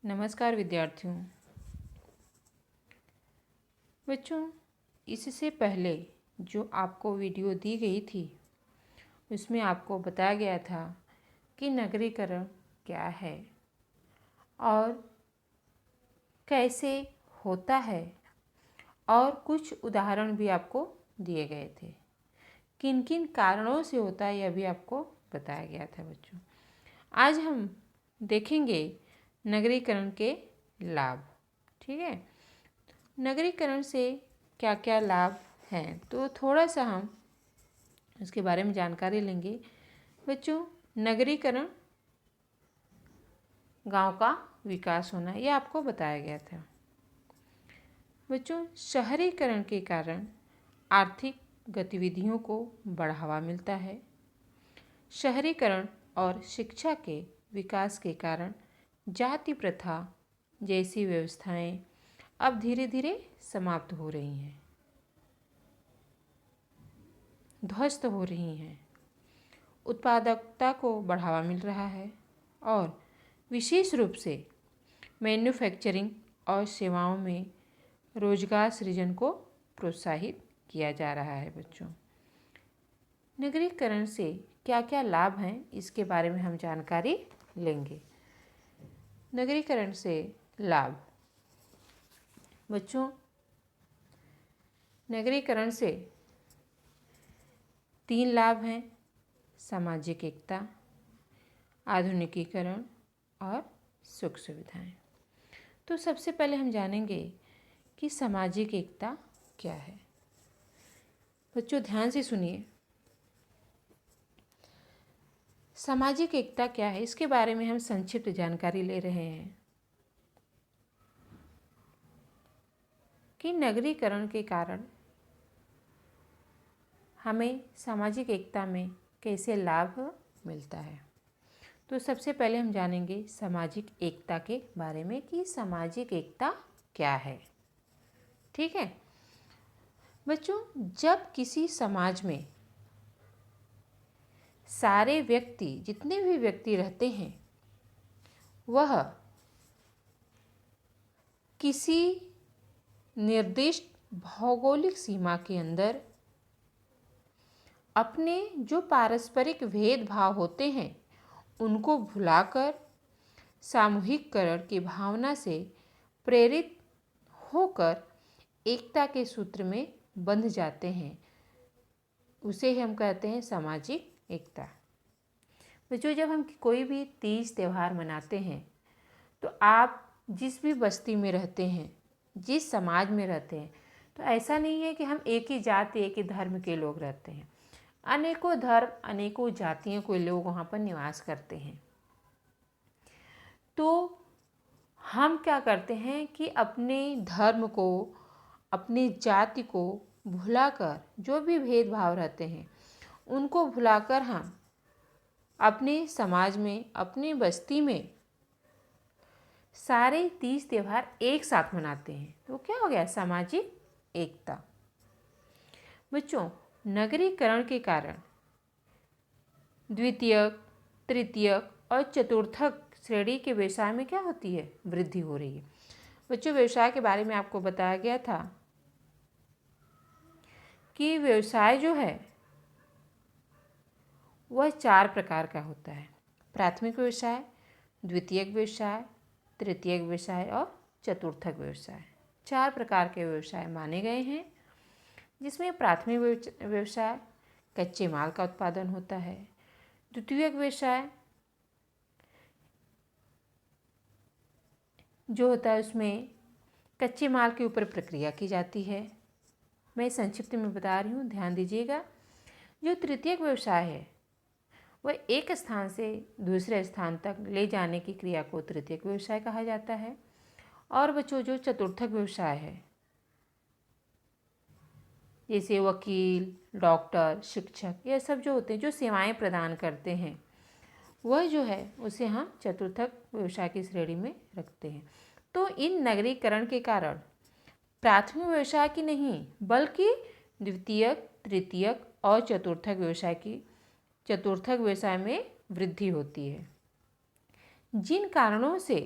नमस्कार विद्यार्थियों। बच्चों, इससे पहले जो आपको वीडियो दी गई थी उसमें आपको बताया गया था कि नगरीकरण क्या है और कैसे होता है, और कुछ उदाहरण भी आपको दिए गए थे। किन किन कारणों से होता है यह भी आपको बताया गया था। बच्चों, आज हम देखेंगे नगरीकरण के लाभ। ठीक है, नगरीकरण से क्या क्या लाभ हैं, तो थोड़ा सा हम इसके बारे में जानकारी लेंगे। बच्चों, नगरीकरण गांव का विकास होना, यह आपको बताया गया था। बच्चों, शहरीकरण के कारण आर्थिक गतिविधियों को बढ़ावा मिलता है। शहरीकरण और शिक्षा के विकास के कारण जाति प्रथा जैसी व्यवस्थाएं अब धीरे धीरे समाप्त हो रही हैं, ध्वस्त हो रही हैं। उत्पादकता को बढ़ावा मिल रहा है और विशेष रूप से मैन्युफैक्चरिंग और सेवाओं में रोजगार सृजन को प्रोत्साहित किया जा रहा है। बच्चों, नगरीकरण से क्या क्या लाभ हैं इसके बारे में हम जानकारी लेंगे। नगरीकरण से लाभ। बच्चों, नगरीकरण से 3 लाभ हैं: सामाजिक एकता, आधुनिकीकरण और सुख सुविधाएं। तो सबसे पहले हम जानेंगे कि सामाजिक एकता क्या है। बच्चों, ध्यान से सुनिए। सामाजिक एकता क्या है, इसके बारे में हम संक्षिप्त जानकारी ले रहे हैं कि नगरीकरण के कारण हमें सामाजिक एकता में कैसे लाभ मिलता है। तो सबसे पहले हम जानेंगे सामाजिक एकता के बारे में कि सामाजिक एकता क्या है। ठीक है बच्चों, जब किसी समाज में सारे व्यक्ति, जितने भी व्यक्ति रहते हैं, वह किसी निर्दिष्ट भौगोलिक सीमा के अंदर अपने जो पारस्परिक भेदभाव होते हैं उनको भुलाकर सामूहिककरण की भावना से प्रेरित होकर एकता के सूत्र में बंध जाते हैं, उसे हम कहते हैं सामाजिक एकता। बच्चों, जब हम कोई भी तीज त्यौहार मनाते हैं तो आप जिस भी बस्ती में रहते हैं, जिस समाज में रहते हैं, तो ऐसा नहीं है कि हम एक ही जाति, एक ही धर्म के लोग रहते हैं। अनेकों धर्म, अनेकों जातियों के लोग वहाँ पर निवास करते हैं। तो हम क्या करते हैं कि अपने धर्म को, अपनी जाति को भुलाकर, जो भी भेदभाव रहते हैं उनको भुलाकर हम अपने समाज में, अपनी बस्ती में सारे तीज त्यौहार एक साथ मनाते हैं। तो क्या हो गया? सामाजिक एकता। बच्चों, नगरीकरण के कारण द्वितीयक, तृतीयक और चतुर्थक श्रेणी के व्यवसाय में क्या होती है? वृद्धि हो रही है। बच्चों, व्यवसाय के बारे में आपको बताया गया था कि व्यवसाय जो है वह 4 प्रकार का होता है: प्राथमिक व्यवसाय, द्वितीयक व्यवसाय, तृतीयक व्यवसाय और चतुर्थक व्यवसाय। 4 प्रकार के व्यवसाय माने गए हैं, जिसमें प्राथमिक व्यवसाय कच्चे माल का उत्पादन होता है। द्वितीयक व्यवसाय जो होता है उसमें कच्चे माल के ऊपर प्रक्रिया की जाती है। मैं संक्षिप्त में बता रही हूँ, ध्यान दीजिएगा। जो तृतीयक व्यवसाय है वह एक स्थान से दूसरे स्थान तक ले जाने की क्रिया को तृतीयक व्यवसाय कहा जाता है। और बच्चों, जो चतुर्थक व्यवसाय है, जैसे वकील, डॉक्टर, शिक्षक, ये सब जो होते हैं, जो सेवाएं प्रदान करते हैं, वह जो है उसे हम चतुर्थक व्यवसाय की श्रेणी में रखते हैं। तो इन नगरीकरण के कारण प्राथमिक व्यवसाय की नहीं, बल्कि द्वितीयक, तृतीयक और चतुर्थक व्यवसाय में वृद्धि होती है। जिन कारणों से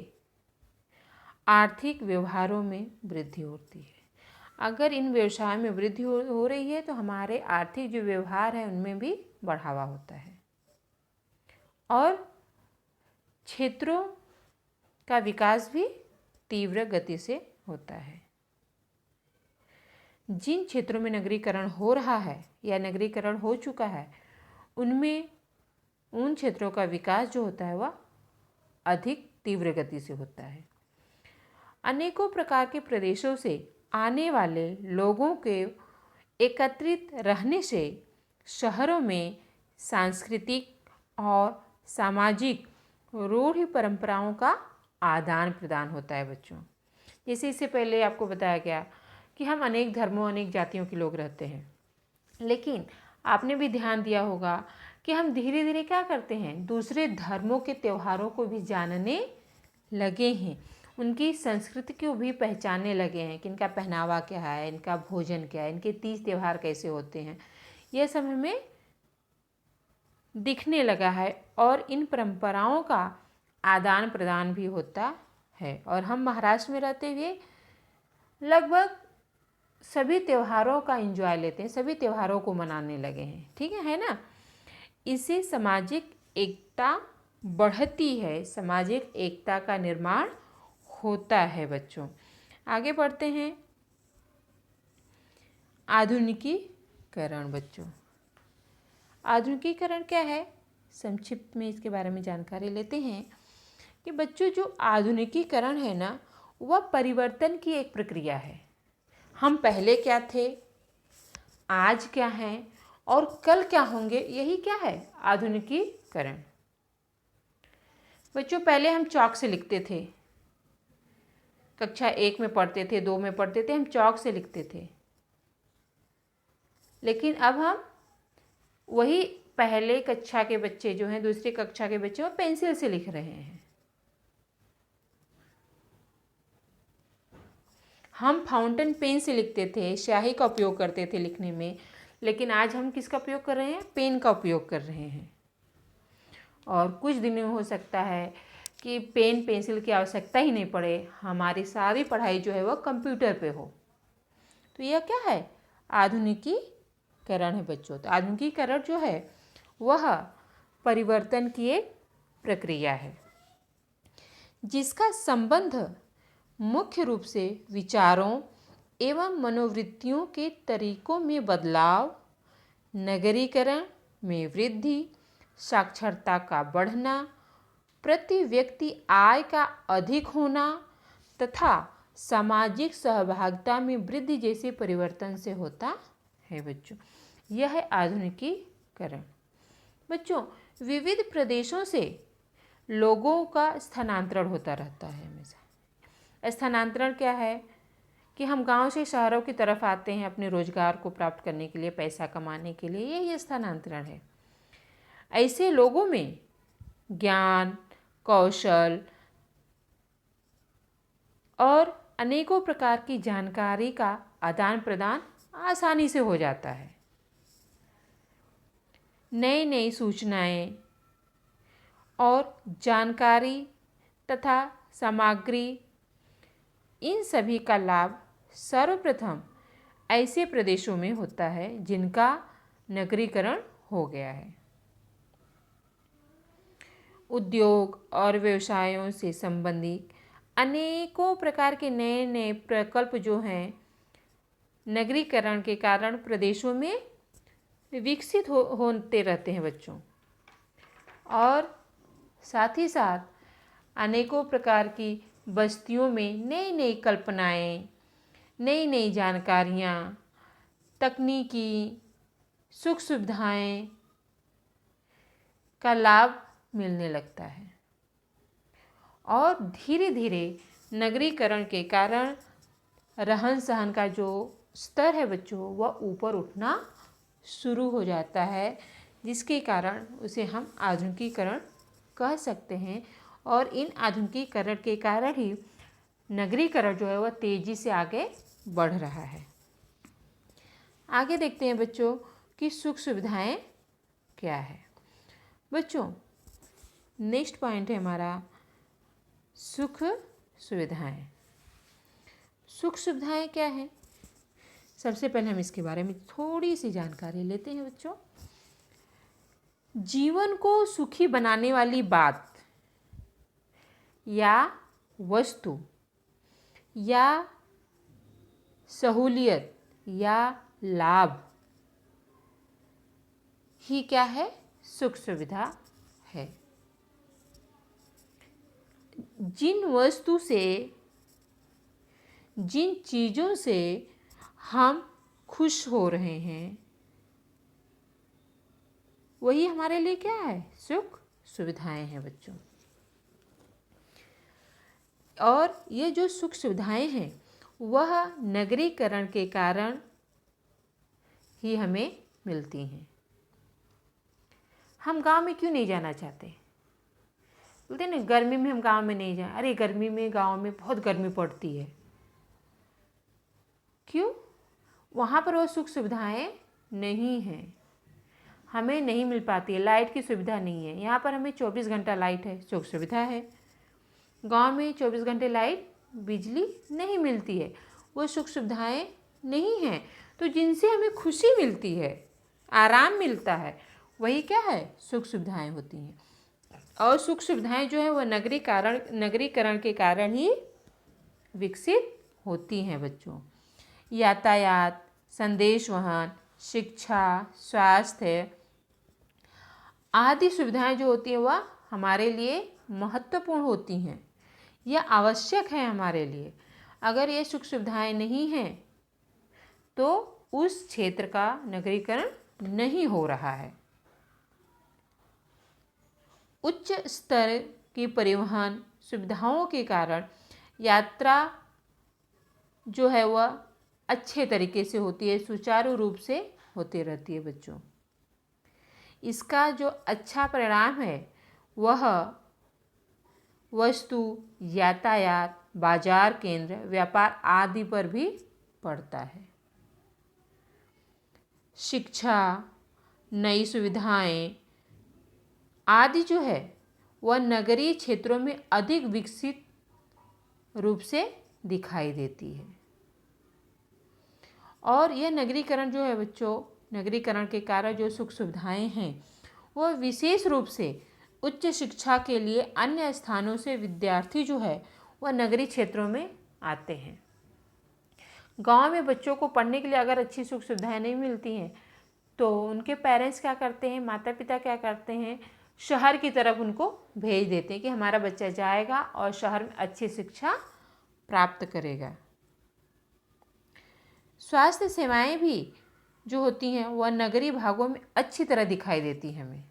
आर्थिक व्यवहारों में वृद्धि होती है। अगर इन व्यवसाय में वृद्धि हो रही है तो हमारे आर्थिक जो व्यवहार है उनमें भी बढ़ावा होता है और क्षेत्रों का विकास भी तीव्र गति से होता है। जिन क्षेत्रों में नगरीकरण हो रहा है या नगरीकरण हो चुका है उनमें उन क्षेत्रों का विकास जो होता है वह अधिक तीव्र गति से होता है। अनेकों प्रकार के प्रदेशों से आने वाले लोगों के एकत्रित रहने से शहरों में सांस्कृतिक और सामाजिक रूढ़ि परंपराओं का आदान प्रदान होता है बच्चों। जैसे इससे पहले आपको बताया गया कि हम अनेक धर्मों अनेक जातियों के लोग रहते हैं, लेकिन आपने भी ध्यान दिया होगा कि हम धीरे धीरे क्या करते हैं, दूसरे धर्मों के त्योहारों को भी जानने लगे हैं, उनकी संस्कृति को भी पहचानने लगे हैं कि इनका पहनावा क्या है, इनका भोजन क्या है, इनके तीज त्यौहार कैसे होते हैं, यह सब हमें दिखने लगा है और इन परंपराओं का आदान प्रदान भी होता है। और हम महाराष्ट्र में रहते हुए लगभग सभी त्योहारों का एंजॉय लेते हैं, सभी त्योहारों को मनाने लगे हैं, ठीक है ना। इससे सामाजिक एकता बढ़ती है, सामाजिक एकता का निर्माण होता है बच्चों। आगे बढ़ते हैं। आधुनिकीकरण बच्चों, आधुनिकीकरण क्या है, संक्षिप्त में इसके बारे में जानकारी लेते हैं कि बच्चों जो आधुनिकीकरण है ना वह परिवर्तन की एक प्रक्रिया है। हम पहले क्या थे, आज क्या हैं और कल क्या होंगे, यही क्या है, आधुनिकीकरण। बच्चों पहले हम चॉक से लिखते थे, कक्षा 1 में पढ़ते थे, 2 में पढ़ते थे, हम चॉक से लिखते थे, लेकिन अब हम वही पहले कक्षा के बच्चे जो हैं, दूसरी कक्षा के बच्चे वो पेंसिल से लिख रहे हैं। हम फाउंटेन पेन से लिखते थे, स्याही का उपयोग करते थे लिखने में, लेकिन आज हम किसका उपयोग कर रहे हैं, पेन का उपयोग कर रहे हैं। और कुछ दिनों में हो सकता है कि पेन पेंसिल की आवश्यकता ही नहीं पड़े, हमारी सारी पढ़ाई जो है वह कंप्यूटर पे हो। तो यह क्या है, आधुनिकीकरण है बच्चों। तो आधुनिकीकरण जो है वह परिवर्तन की एक प्रक्रिया है जिसका संबंध मुख्य रूप से विचारों एवं मनोवृत्तियों के तरीकों में बदलाव, नगरीकरण में वृद्धि, साक्षरता का बढ़ना, प्रति व्यक्ति आय का अधिक होना तथा सामाजिक सहभागिता में वृद्धि जैसे परिवर्तन से होता है बच्चों। यह है आधुनिकीकरण। बच्चों विविध प्रदेशों से लोगों का स्थानांतरण होता रहता है हमेशा। स्थानांतरण क्या है कि हम गांव से शहरों की तरफ आते हैं अपने रोजगार को प्राप्त करने के लिए, पैसा कमाने के लिए, यही स्थानांतरण है। ऐसे लोगों में ज्ञान, कौशल और अनेकों प्रकार की जानकारी का आदान प्रदान आसानी से हो जाता है। नई नई सूचनाएं और जानकारी तथा सामग्री, इन सभी का लाभ सर्वप्रथम ऐसे प्रदेशों में होता है जिनका नगरीकरण हो गया है। उद्योग और व्यवसायों से संबंधित अनेकों प्रकार के नए नए प्रकल्प जो हैं नगरीकरण के कारण प्रदेशों में विकसित होते रहते हैं बच्चों। और साथ ही साथ अनेकों प्रकार की बस्तियों में नई नई कल्पनाएं, नई नई जानकारियाँ, तकनीकी सुख सुविधाएं का लाभ मिलने लगता है। और धीरे धीरे नगरीकरण के कारण रहन सहन का जो स्तर है बच्चों वह ऊपर उठना शुरू हो जाता है, जिसके कारण उसे हम आधुनिकीकरण कह सकते हैं। और इन आधुनिकीकरण के कारण ही नगरीकरण जो है वह तेज़ी से आगे बढ़ रहा है। आगे देखते हैं बच्चों कि सुख सुविधाएं क्या है। बच्चों नेक्स्ट पॉइंट है हमारा सुख सुविधाएं। सुख सुविधाएं क्या हैं? सबसे पहले हम इसके बारे में थोड़ी सी जानकारी लेते हैं बच्चों। जीवन को सुखी बनाने वाली बात या वस्तु या सहूलियत या लाभ ही क्या है? सुख सुविधा है। जिन वस्तु से, जिन चीज़ों से हम खुश हो रहे हैं वही हमारे लिए क्या है? सुख सुविधाएं हैं बच्चों। और ये जो सुख सुविधाएं हैं वह नगरीकरण के कारण ही हमें मिलती हैं। हम गांव में क्यों नहीं जाना चाहते? बोलते ना गर्मी में हम गांव में नहीं जाएं। अरे गर्मी में गांव में बहुत गर्मी पड़ती है। क्यों? वहाँ पर वो सुख सुविधाएं नहीं हैं, हमें नहीं मिल पाती है। लाइट की सुविधा नहीं है। यहाँ पर हमें 24 घंटा लाइट है, सुख सुविधा है। गांव में 24 घंटे लाइट, बिजली नहीं मिलती है, वो सुख सुविधाएं नहीं हैं। तो जिनसे हमें खुशी मिलती है, आराम मिलता है, वही क्या है? सुख सुविधाएं होती हैं। और सुख सुविधाएं जो है वह नगरीकरण के कारण ही विकसित होती हैं बच्चों। यातायात, संदेश वहन, शिक्षा, स्वास्थ्य आदि सुविधाएं जो होती हैं वह हमारे लिए महत्वपूर्ण होती हैं, यह आवश्यक है हमारे लिए। अगर ये सुख सुविधाएं नहीं हैं तो उस क्षेत्र का नगरीकरण नहीं हो रहा है। उच्च स्तर की परिवहन सुविधाओं के कारण यात्रा जो है वह अच्छे तरीके से होती है, सुचारू रूप से होती रहती है बच्चों। इसका जो अच्छा परिणाम है वह वस्तु, यातायात, बाजार केंद्र, व्यापार आदि पर भी पड़ता है। शिक्षा, नई सुविधाएं आदि जो है वह नगरीय क्षेत्रों में अधिक विकसित रूप से दिखाई देती है। और यह नगरीकरण जो है बच्चों, नगरीकरण के कारण जो सुख सुविधाएं हैं वह विशेष रूप से उच्च शिक्षा के लिए अन्य स्थानों से विद्यार्थी जो है वह नगरीय क्षेत्रों में आते हैं। गांव में बच्चों को पढ़ने के लिए अगर अच्छी सुख सुविधाएं नहीं मिलती हैं तो उनके पेरेंट्स क्या करते हैं, माता पिता क्या करते हैं, शहर की तरफ उनको भेज देते हैं कि हमारा बच्चा जाएगा और शहर में अच्छी शिक्षा प्राप्त करेगा। स्वास्थ्य सेवाएं भी जो होती हैं वह नगरीय भागों में अच्छी तरह दिखाई देती हैं हमें।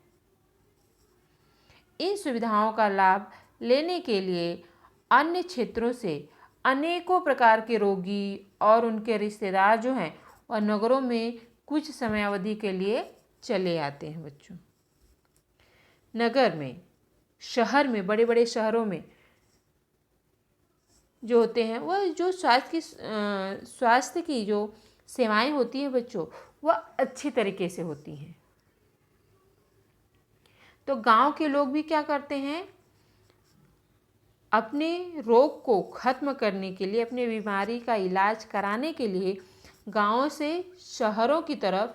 इन सुविधाओं का लाभ लेने के लिए अन्य क्षेत्रों से अनेकों प्रकार के रोगी और उनके रिश्तेदार जो हैं वह नगरों में कुछ समयावधि के लिए चले आते हैं बच्चों। नगर में, शहर में, बड़े बड़े शहरों में जो होते हैं वह जो स्वास्थ्य की जो सेवाएं होती हैं बच्चों वह अच्छी तरीके से होती हैं। तो गांव के लोग भी क्या करते हैं, अपने रोग को खत्म करने के लिए, अपनी बीमारी का इलाज कराने के लिए गांवों से शहरों की तरफ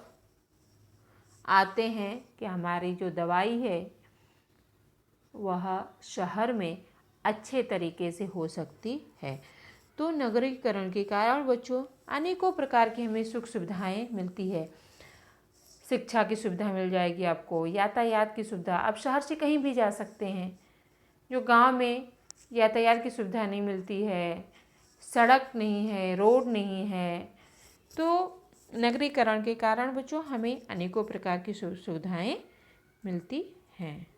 आते हैं कि हमारी जो दवाई है वह शहर में अच्छे तरीके से हो सकती है। तो नगरीकरण के कारण बच्चों अनेकों प्रकार की हमें सुख सुविधाएं मिलती है। शिक्षा की सुविधा मिल जाएगी आपको, यातायात की सुविधा, आप शहर से कहीं भी जा सकते हैं। जो गांव में यातायात की सुविधा नहीं मिलती है, सड़क नहीं है, रोड नहीं है, तो नगरीकरण के कारण बच्चों हमें अनेकों प्रकार की सुविधाएं मिलती हैं।